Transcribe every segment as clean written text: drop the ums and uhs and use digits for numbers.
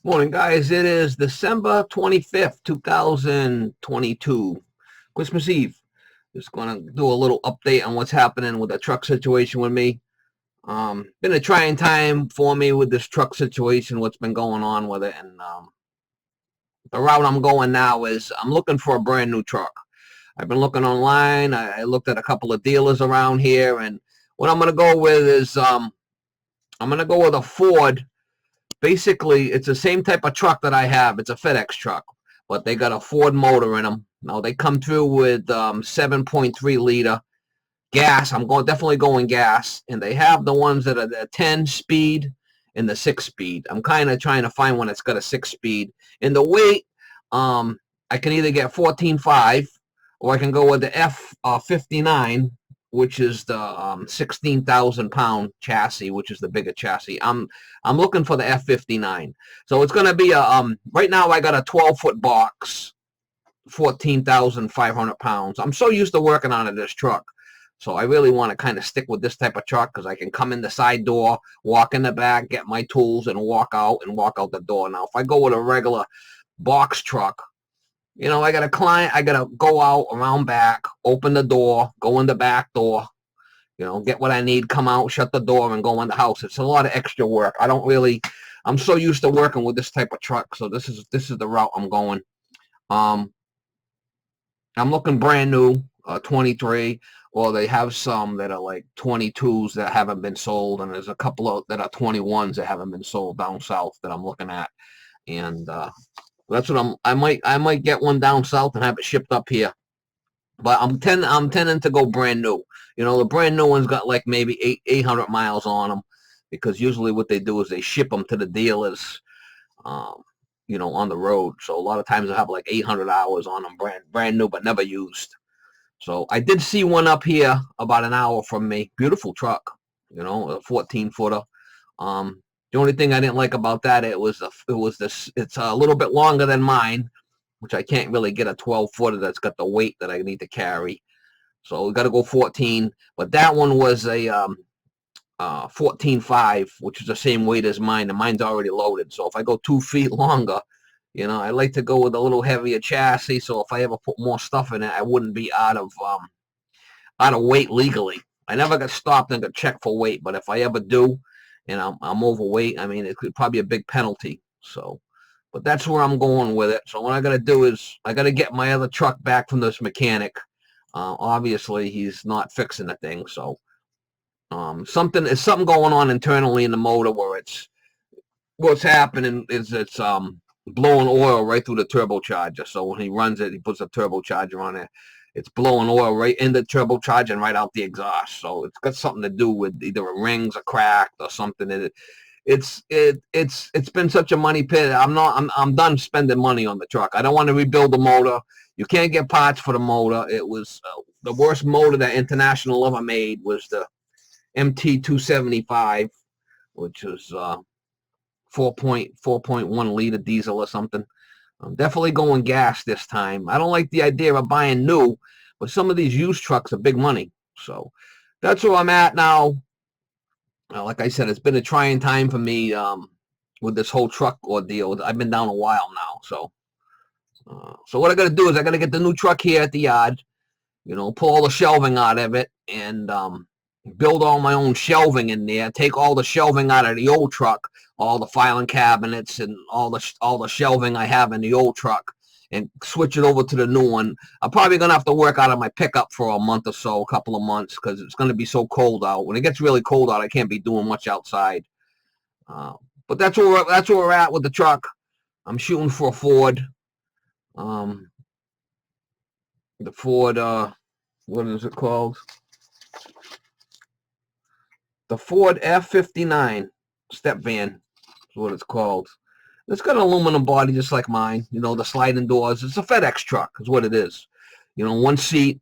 Morning, guys. It is December 25th, 2022, Christmas Eve. Just going to do a little update on what's happening with the truck situation with me. Been a trying time for me with this truck situation, what's been going on with it. And the route I'm going now is I'm looking for a brand new truck. I've been looking online. I looked at a couple of dealers around here. And what I'm going to go with is I'm going to go with a Ford. Basically, it's the same type of truck that I have. It's a FedEx truck, but they got a Ford motor in them. Now they come through with 7.3 liter gas. Definitely going gas, and they have the ones that are the 10 speed and the 6 speed. I'm kind of trying to find one that's got a 6 speed. And the weight, I can either get 14.5 or I can go with the F59, which is the 16,000 pound chassis, which is the bigger chassis. I'm looking for the F59. So it's going to be right now I got a 12-foot box, 14,500 pounds. I'm so used to working on this truck. So I really want to kind of stick with this type of truck because I can come in the side door, walk in the back, get my tools, and walk out the door. Now, if I go with a regular box truck, I got to climb, I got to go out around back, open the door, go in the back door, get what I need, come out, shut the door, and go in the house. It's a lot of extra work. I'm so used to working with this type of truck, so this is the route I'm going. I'm looking brand new, 23, or they have some that are like 22s that haven't been sold, and there's a couple of that are 21s that haven't been sold down south that I'm looking at, and that's what I might get one down south and have it shipped up here. But I'm tending to go brand new. The brand new ones got like maybe 800 miles on them, because usually what they do is they ship them to the dealers, on the road. So a lot of times I have like 800 hours on them, brand new, but never used. So I did see one up here about an hour from me. Beautiful truck, a 14-footer. The only thing I didn't like about that, it's a little bit longer than mine, which I can't really get a 12-footer that's got the weight that I need to carry. So we got to go 14. But that one was a 14.5, which is the same weight as mine, and mine's already loaded. So if I go 2 feet longer, I like to go with a little heavier chassis. So if I ever put more stuff in it, I wouldn't be out of weight legally. I never got stopped and got checked for weight, but if I ever do, and I'm overweight, I mean, it could probably be a big penalty. So, but that's where I'm going with it. So what I got to do is I got to get my other truck back from this mechanic. Obviously, he's not fixing the thing. So something going on internally in the motor where what's happening is it's blowing oil right through the turbocharger. So when he runs it, he puts a turbocharger on it. It's blowing oil right in the turbocharger and right out the exhaust. So it's got something to do with either a rings are cracked or something. It's been such a money pit. I'm done spending money on the truck. I don't want to rebuild the motor. You can't get parts for the motor. It was the worst motor that International ever made was the MT275, which was 4.1 liter diesel or something. I'm definitely going gas this time. I don't like the idea of buying new, but some of these used trucks are big money. So that's where I'm at now. Like I said, it's been a trying time for me with this whole truck ordeal. I've been down a while now. So what I got to do is I got to get the new truck here at the yard, pull all the shelving out of it, and build all my own shelving in there, take all the shelving out of the old truck, all the filing cabinets and all the shelving I have in the old truck, and switch it over to the new one. I'm probably going to have to work out of my pickup for a month or so, a couple of months, because it's going to be so cold out. When it gets really cold out, I can't be doing much outside. But that's where we're at with the truck. I'm shooting for a Ford. The Ford, what is it called? The Ford F59 step van is what it's called. It's got an aluminum body just like mine. The sliding doors. It's a FedEx truck is what it is. One seat.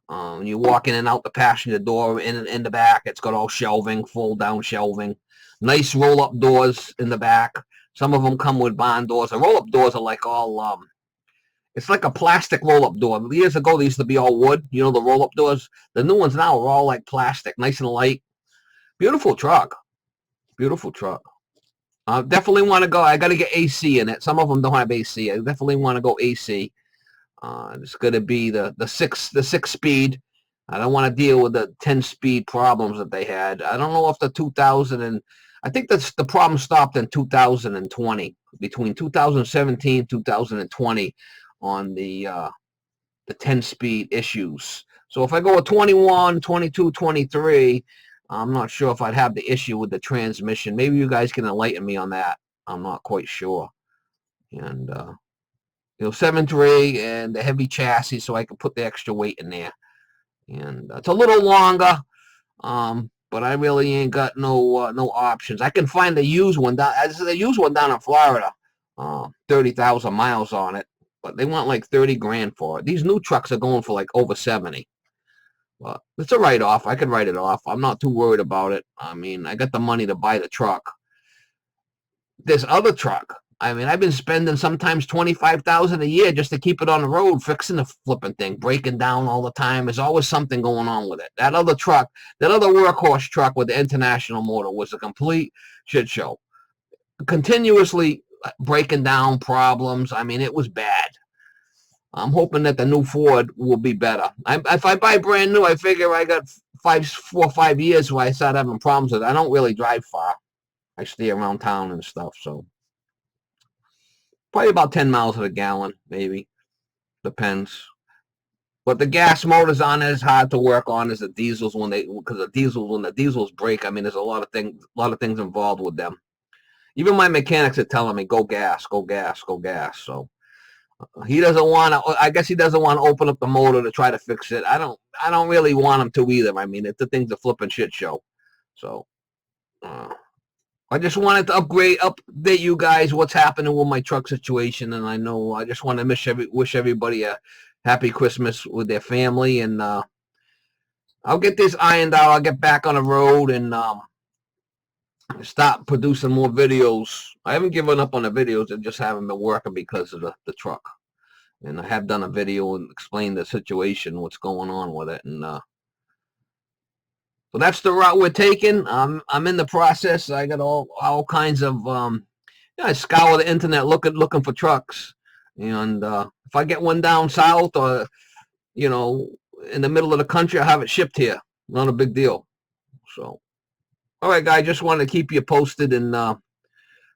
You walk in and out the passenger door, in the back. It's got all shelving, fold down shelving. Nice roll-up doors in the back. Some of them come with barn doors. The roll-up doors are like all, it's like a plastic roll-up door. Years ago, they used to be all wood, the roll-up doors. The new ones now are all like plastic, nice and light. Beautiful truck. Beautiful truck. Definitely want to go. I got to get AC in it. Some of them don't have AC. I definitely want to go AC. It's going to be the six speed. I don't want to deal with the 10 speed problems that they had. I don't know if the 2000 and I think that's the problem stopped in 2020, between 2017 2020 on the 10 speed issues. So if I go with 21, 22, 23, I'm not sure if I'd have the issue with the transmission. Maybe you guys can enlighten me on that. I'm not quite sure. And 7.3 and the heavy chassis, so I can put the extra weight in there. And it's a little longer, but I really ain't got no options. I can find a used one down. I said, a used one down in Florida, 30,000 miles on it, but they want like 30 grand for it. These new trucks are going for like over 70. But it's a write-off. I can write it off. I'm not too worried about it. I mean, I got the money to buy the truck. This other truck, I mean, I've been spending sometimes $25,000 a year just to keep it on the road, fixing the flipping thing, breaking down all the time. There's always something going on with it. That other truck, that other workhorse truck with the international motor was a complete shit show. Continuously breaking down problems. I mean, it was bad. I'm hoping that the new Ford will be better. If I buy brand new, I figure I got 4 or 5 years where I start having problems with it. I don't really drive far. I stay around town and stuff, so probably about 10 miles a gallon, maybe. Depends. But the gas motors on it is hard to work on as the diesels when the diesels break. I mean, there's a lot of things involved with them. Even my mechanics are telling me, go gas, go gas, go gas. So he doesn't want to. I guess he doesn't want to open up the motor to try to fix it. I don't really want him to either. I mean, the thing's a flipping shit show. So. I just wanted to update you guys what's happening with my truck situation, and I just want to wish everybody a happy Christmas with their family, and I'll get this ironed out. I'll get back on the road and start producing more videos. I haven't given up on the videos; I just haven't been working because of the truck. And I have done a video and explained the situation, what's going on with it, and so that's the route we're taking. I'm in the process. I got all kinds of I scour the internet looking for trucks, and if I get one down south or in the middle of the country, I have it shipped here. Not a big deal. So, all right, guys, just wanted to keep you posted, and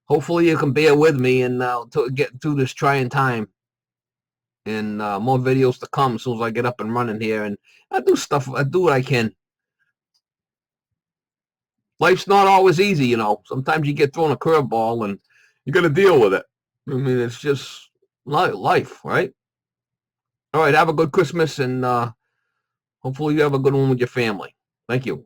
hopefully you can bear with me and to get through this trying time. And more videos to come as soon as I get up and running here. And I do what I can. Life's not always easy, Sometimes you get thrown a curveball and you got to deal with it. I mean, it's just life, right? All right, have a good Christmas, and hopefully you have a good one with your family. Thank you.